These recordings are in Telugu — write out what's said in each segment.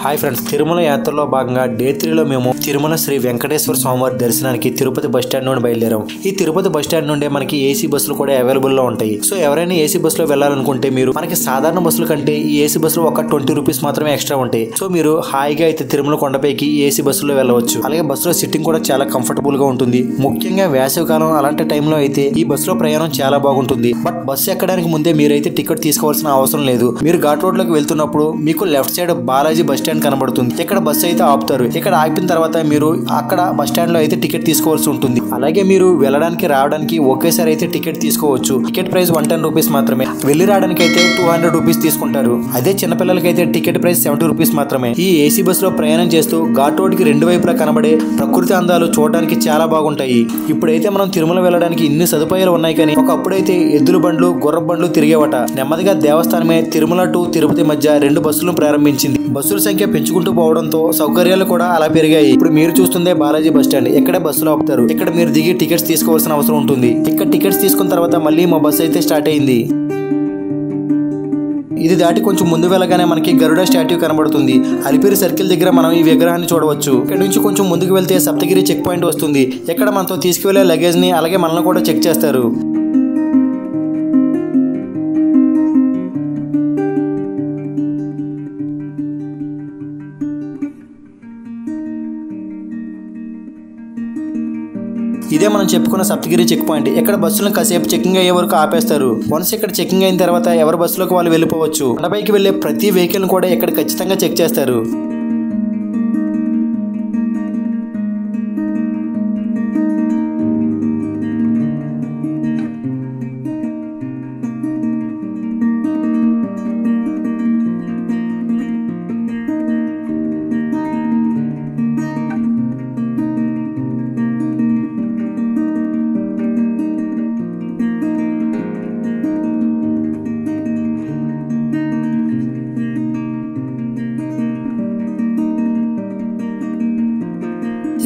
హాయ్ ఫ్రెండ్స్, తిరుమల యాత్రలో భాగంగా డే 3లో మేము తిరుమల శ్రీ వెంకటేశ్వర స్వామివారి దర్శనానికి తిరుపతి బస్ స్టాండ్ నుండి బయలుదేరాం. ఈ తిరుపతి బస్ స్టాండ్ నుండి మనకి ఏసీ బస్సులు కూడా అవైలబుల్ లో ఉంటాయి. సో ఎవరైనా ఏసీ బస్సులో వెళ్ళాలనుకుంటే మీరు మనకి సాధారణ బస్సుల కంటే ఈ ఏసీ బస్సులో ఒక 20 రూపీస్ మాత్రమే ఎక్స్ట్రా ఉంటాయి. సో మీరు హాయిగా అయితే తిరుమల కొండపైకి ఏసీ బస్సులో వెళ్ళవచ్చు. అలాగే బస్సులో సిట్టింగ్ కూడా చాలా కంఫర్టబుల్ గా ఉంటుంది. ముఖ్యంగా వేసవి కాలం అలాంటి టైంలో అయితే ఈ బస్సులో ప్రయాణం చాలా బాగుంటుంది. బట్ బస్సు ఎక్కడానికి ముందే మీరైతే టికెట్ తీసుకోవాల్సిన అవసరం లేదు. మీరు ఘాట్ రోడ్ లోకి వెళ్తున్నప్పుడు మీకు left side Balaji bus stand కనబడుతుంది. ఇక్కడ బస్సు అయితే ఆపుతారు. ఇక్కడ ఆపిన తర్వాత మీరు అక్కడ బస్ స్టాండ్ లో అయితే టికెట్ తీసుకోవాల్సి ఉంటుంది. అలాగే మీరు వెళ్ళడానికి రావడానికి ఒకేసారి అయితే టికెట్ తీసుకోవచ్చు. టికెట్ ప్రైస్ 110 రూపీస్ మాత్రమే. వెళ్లి రావడానికి అయితే 200 రూపీస్ తీసుకుంటారు. అదే చిన్నపిల్లలకి అయితే టికెట్ ప్రైస్ 70 రూపీస్ మాత్రమే. ఈ ఏసీ బస్ లో ప్రయాణం చేస్తూ ఘాట్ రోడ్ కి రెండు వైపులా కనబడే ప్రకృతి అందాలు చూడడానికి చాలా బాగుంటాయి. ఇప్పుడైతే మనం తిరుమల వెళ్ళడానికి ఇన్ని సదుపాయాలు ఉన్నాయి, కానీ ఒకప్పుడైతే ఎద్దుల బండ్లు గుర్ర బండ్లు తిరిగేవట. నెమ్మదిగా దేవస్థానమే తిరుమల టు తిరుపతి మధ్య 2 బస్సులను ప్రారంభించింది. బస్సుల సంఖ్య పెంచుకుంటూ పోవడంతో సౌకర్యాలు కూడా అలా పెరిగాయి. ఇప్పుడు మీరు చూస్తుందే బాలాజీ బస్ స్టాండ్. ఇక్కడే బస్సులు ఆపుతారు. ఇక్కడ మీరు దిగి టికెట్స్ తీసుకోవాల్సిన అవసరం ఉంటుంది. ఇక్కడ టికెట్స్ తీసుకున్న తర్వాత మళ్ళీ మా బస్సు అయితే స్టార్ట్ అయింది. ఇది దాటి కొంచెం ముందు వెళ్ళగానే మనకి గరుడ స్టాట్యూ కనబడుతుంది. అలిపిరి సర్కిల్ దగ్గర మనం ఈ విగ్రహాన్ని చూడవచ్చు. ఇక్కడ నుంచి కొంచెం ముందుకు వెళ్తే సప్తగిరి చెక్ పాయింట్ వస్తుంది. ఇక్కడ మనతో తీసుకువెళ్లే లగేజ్ ని అలాగే మనల్ని కూడా చెక్ చేస్తారు. ఇదే మనం చెప్పుకున్న సప్తగిరి చెక్ పాయింట్. ఇక్కడ బస్సులను కాసేపు చెకింగ్ అయ్యే వరకు ఆపేస్తారు. వన్స్ ఇక్కడ చెకింగ్ అయిన తర్వాత ఎవరి బస్సులోకి వాళ్ళు వెళ్ళిపోవచ్చు. కొండపైకి వెళ్లే ప్రతి వెహికల్ కూడా ఇక్కడ ఖచ్చితంగా చెక్ చేస్తారు.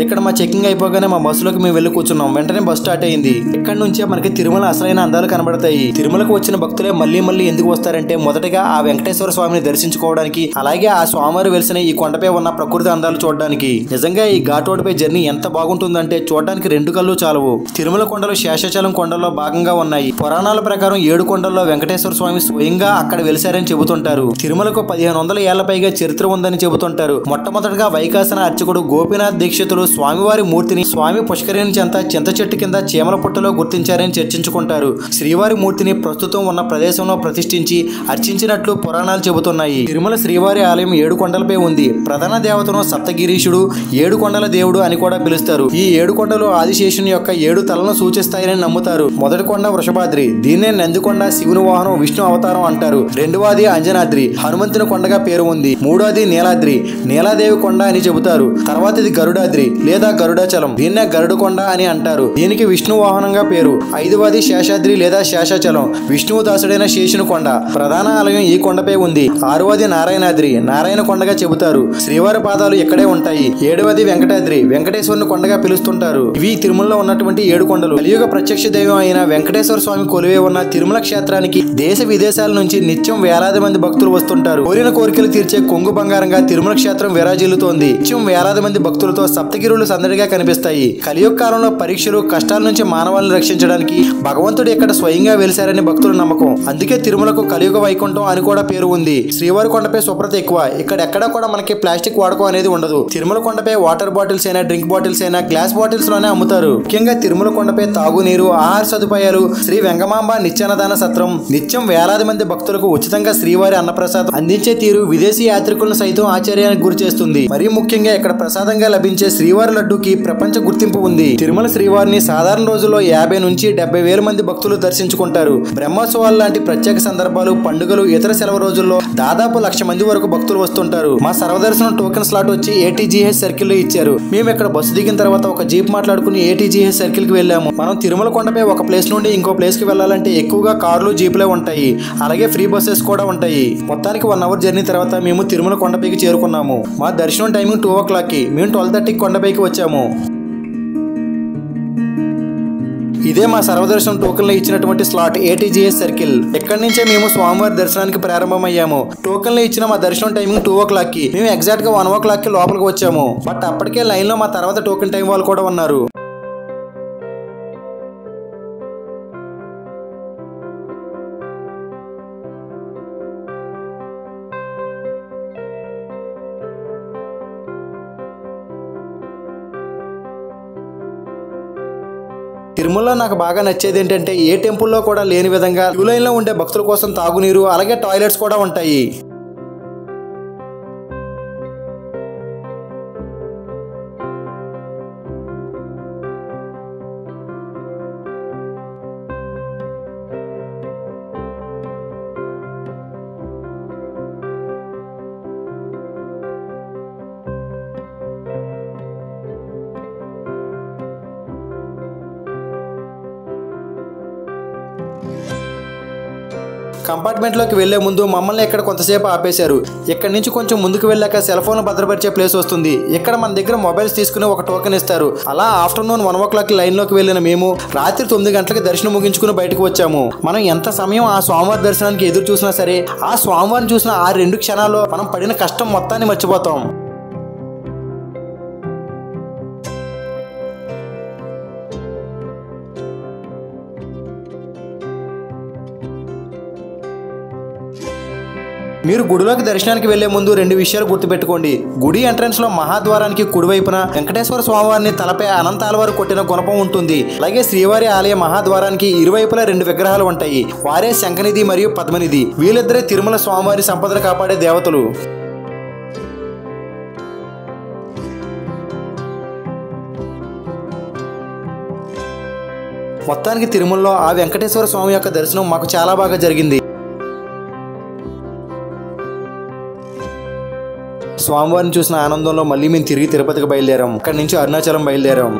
ఇక్కడ మా చెకింగ్ అయిపోగానే మా బస్సులోకి మేము వెళ్ళి కూర్చున్నాం. వెంటనే బస్ స్టార్ట్ అయింది. ఇక్కడ నుంచే మనకి తిరుమల అసలైన అందాలు కనబడతాయి. తిరుమలకు వచ్చిన భక్తులే మళ్ళీ ఎందుకు వస్తారంటే మొదటగా ఆ వెంకటేశ్వర స్వామిని దర్శించుకోవడానికి, అలాగే ఆ స్వామివారు వెలిసిన ఈ కొండపై ఉన్న ప్రకృతి అందాలు చూడడానికి. నిజంగా ఈ ఘాట్ రోడ్ పై జర్నీ ఎంత బాగుంటుందంటే చూడడానికి 2 కళ్ళు చాలవు. తిరుమల కొండలు శేషాచలం కొండల్లో భాగంగా ఉన్నాయి. పురాణాల ప్రకారం 7 కొండల్లో వెంకటేశ్వర స్వామి స్వయంగా అక్కడ వెలిశారని చెబుతుంటారు. తిరుమలకు 1500 ఏళ్ల పైగా చరిత్ర ఉందని చెబుతుంటారు. మొట్టమొదటిగా వైకాసన అర్చకుడు గోపీనాథ్ దీక్షితులు స్వామివారి మూర్తిని స్వామి పుష్కరిణి చెంత చింత చెట్టు కింద చీమల పుట్టలో గుర్తించారని చర్చించుకుంటారు. శ్రీవారి మూర్తిని ప్రస్తుతం ఉన్న ప్రదేశంలో ప్రతిష్ఠించి అర్చించినట్లు పురాణాలు చెబుతున్నాయి. తిరుమల శ్రీవారి ఆలయం 7 కొండలపై ఉంది. ప్రధాన దేవతను సప్తగిరీషుడు, 7 కొండల దేవుడు అని కూడా పిలుస్తారు. ఈ 7 కొండలు ఆదిశేషుని యొక్క 7 తలను సూచిస్తాయని నమ్ముతారు. మొదటి కొండ వృషభాద్రి, దీన్నే నందికొండ శివుని వాహనం విష్ణు అవతారం అంటారు. రెండవది అంజనాద్రి, హనుమంతుని కొండగా పేరు ఉంది. మూడోది నీలాద్రి, నీలాదేవి కొండ అని చెబుతారు. తర్వాతది గరుడాద్రి లేదా గరుడాచలం, దీన్నే గరుడ కొండ అని అంటారు. దీనికి విష్ణు వాహనంగా పేరు. 5వది శేషాద్రి లేదా శేషాచలం, విష్ణువు దాసుడైన శేషుని కొండ. ప్రధాన ఆలయం ఈ కొండపై ఉంది. 6వది నారాయణాద్రి, నారాయణ కొండగా చెబుతారు. శ్రీవారి పాదాలు ఇక్కడే ఉంటాయి. 7వది వెంకటాద్రి, వెంకటేశ్వరుని కొండగా పిలుస్తుంటారు. ఇవి తిరుమలలో ఉన్నటువంటి 7 కొండలు. కలియుగ ప్రత్యక్ష దైవం అయిన వెంకటేశ్వర స్వామి కొలువే ఉన్న తిరుమల క్షేత్రానికి దేశ విదేశాల నుంచి నిత్యం వేలాది మంది భక్తులు వస్తుంటారు. కోరిన కోరికలు తీర్చే కొంగు బంగారంగా తిరుమల క్షేత్రం విరాజిల్లుతోంది. నిత్యం వేలాది మంది భక్తులతో సప్తగిరులు సందడిగా కనిపిస్తాయి. కలియుగ కాలంలో పరీక్షలు కష్టాల నుంచి మానవాళిని రక్షించడానికి భగవంతుడు ఇక్కడ స్వయంగా వెలిశారని భక్తుల నమ్మకం. అందుకే తిరుమలకు కలియుగ వైకుంఠం అని కూడా పేరు ఉంది. శ్రీవారి కొండపై శుభ్రత ఎక్కువ. ఇక్కడ ఎక్కడా కూడా మనకి ప్లాస్టిక్ వాడకం అనేది ఉండదు. తిరుమల కొండపై వాటర్ బాటిల్స్ అయినా డ్రింక్ బాటిల్స్ అయినా గ్లాస్ బాటిల్స్ లోనే అమ్ముతారు. ముఖ్యంగా తిరుమల కొండపై తాగునీరు, ఆహార సదుపాయాలు, శ్రీ వెంగమాంబ నిత్యాన్నదాన సత్రం, నిత్యం వేలాది మంది భక్తులకు ఉచితంగా శ్రీవారి అన్నప్రసాదం అందించే తీరు విదేశీ యాత్రికులను సైతం ఆశ్చర్యానికి గురి చేస్తుంది. మరీ ముఖ్యంగా ఇక్కడ ప్రసాదంగా లభించే శ్రీవారి లడ్డూకి ప్రపంచ గుర్తింపు ఉంది. తిరుమల శ్రీవారిని సాధారణ రోజుల్లో 50 నుంచి 70 వేల మంది భక్తులు దర్శించుకుంటారు. బ్రహ్మోత్సవాలు లాంటి ప్రత్యేక సందర్భాలు, పండుగలు, ఇతర సెలవు రోజుల్లో దాదాపు 1,00,000 మంది వరకు భక్తులు వస్తుంటారు. మా సర్వదర్శనం టోకెన్ స్లాట్ వచ్చి ATGH సర్కిల్ లో ఇచ్చారు. మేము ఇక్కడ బస్సు దిగిన తర్వాత ఒక జీప్ మాట్లాడుకుని ATGH సర్కిల్ కి వెళ్ళాము. మనం తిరుమల కొండపై ఒక ప్లేస్ నుండి ఇంకో ప్లేస్ కి వెళ్ళాలంటే ఎక్కువగా కార్లు, జీపులే ఉంటాయి. అలాగే ఫ్రీ బస్సెస్ కూడా ఉంటాయి. మొత్తానికి 1 అవర్ జర్నీ తర్వాత మేము తిరుమల కొండపైకి చేరుకున్నాము. మా దర్శనం టైమింగ్ 2 o'clock కి. మేము 12:30 కొండపైకి వచ్చాము. ఇదే మా సర్వదర్శనం టోకెన్లు ఇచ్చినటువంటి స్లాట్ ATGS సర్కిల్. ఎక్కడి నుంచే మేము స్వామివారి దర్శనానికి ప్రారంభమయ్యాము. టోకెన్లు ఇచ్చిన మా దర్శనం టైమింగ్ 2 o'clock కి. మేము ఎగ్జాక్ట్ గా 1 o'clock కి లోపలికి వచ్చాము. బట్ అప్పటికే లైన్ లో మా తర్వాత టోకెన్ టైం వాళ్ళు కూడా ఉన్నారు. తిరుమలలో నాకు బాగా నచ్చేది ఏంటంటే ఏ టెంపుల్లో కూడా లేని విధంగా క్యూ లైన్ లో ఉండే భక్తుల కోసం తాగునీరు అలాగే టాయిలెట్స్ కూడా ఉంటాయి. కంపార్ట్మెంట్ లోకి వెళ్లే ముందు మమ్మల్ని ఇక్కడ కొంతసేపు ఆపేశారు. ఇక్కడ నుంచి కొంచెం ముందుకు వెళ్ళాక సెల్ ఫోన్ భద్రపరిచే ప్లేస్ వస్తుంది. ఇక్కడ మన దగ్గర మొబైల్స్ తీసుకుని ఒక టోకెన్ ఇస్తారు. అలా ఆఫ్టర్నూన్ 1 o'clock లైన్ లోకి వెళ్ళిన మేము రాత్రి 9 గంటలకి దర్శనం ముగించుకుని బయటకు వచ్చాము. మనం ఎంత సమయం ఆ స్వామివారి దర్శనానికి ఎదురు చూసినా సరే ఆ స్వామివారిని చూసిన ఆ 2 క్షణాల్లో మనం పడిన కష్టం మొత్తాన్ని మర్చిపోతాం. మీరు గుడిలోకి దర్శనానికి వెళ్లే ముందు 2 విషయాలు గుర్తుపెట్టుకోండి. గుడి ఎంట్రన్స్ లో మహాద్వారానికి కుడివైపున వెంకటేశ్వర స్వామివారిని తలపై అనంతాలవారు కొట్టిన గుణపం ఉంటుంది. అలాగే శ్రీవారి ఆలయ మహాద్వారానికి ఇరువైపులా 2 విగ్రహాలు ఉంటాయి. వారే శంఖనిధి మరియు పద్మనిధి. వీళ్ళిద్దరే తిరుమల స్వామివారి సంపదను కాపాడే దేవతలు. మొత్తానికి తిరుమలలో ఆ వెంకటేశ్వర స్వామి యొక్క దర్శనం మాకు చాలా బాగా జరిగింది. స్వామివారిని చూసిన ఆనందంలో మళ్ళీ మేము తిరిగి తిరుపతికి బయలుదేరాం. అక్కడి నుంచి అరుణాచలం బయలుదేరాం.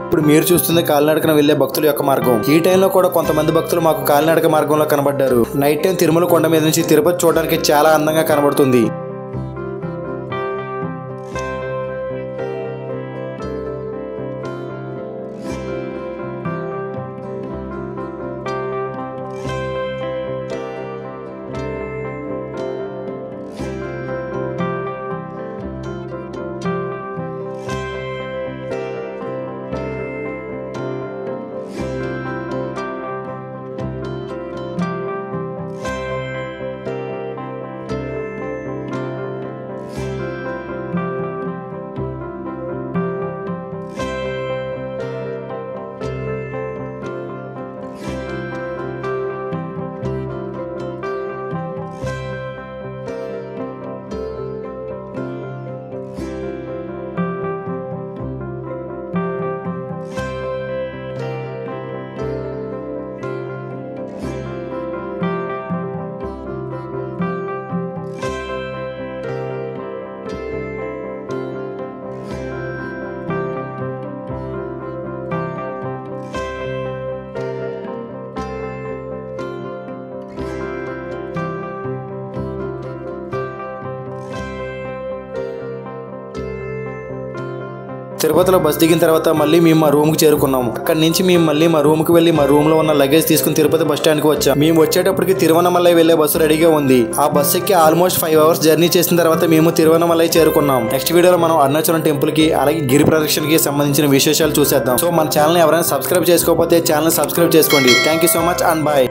ఇప్పుడు మీరు చూస్తుంది కాలినడకన వెళ్లే భక్తుల యొక్క మార్గం. ఈ టైంలో కూడా కొంతమంది భక్తులు మాకు కాలినడక మార్గంలో కనబడ్డారు. నైట్ టైం తిరుమల కొండ మీద నుంచి తిరుపతి చూడడానికి చాలా అందంగా కనబడుతుంది. తిరుపతిలో బస్ దిగిన తర్వాత మళ్ళీ మేము మా రూమ్ కి చేరుకున్నాం. అక్కడి నుంచి మేము మళ్ళీ మా రూమ్ కి వెళ్లి మా రూమ్ లో ఉన్న లగేజ్ తీసుకుని తిరుపతి బస్ స్టాండ్ కి వచ్చాం. మేము వచ్చేటప్పటికి తిరువన్నమలై వెళ్లే బస్సు రెడీగా ఉంది. ఆ బస్ ఎక్కి ఆల్మోస్ట్ 5 hours జర్నీ చేసిన తర్వాత మేము తిరువన్నమలై చేరుకున్నాం. నెక్స్ట్ వీడియోలో మనం అరుణాచలం టెంపుల్ కి అలాగే గిరి ప్రదక్షిణకి సంబంధించిన విశేషాలు చూసేద్దాం. సో మన ఛానల్ ఎవరైనా సబ్స్క్రైబ్ చేసుకోకపోతే ఛానల్ సబ్స్క్రైబ్ చేసుకోండి. Thank you so much and bye.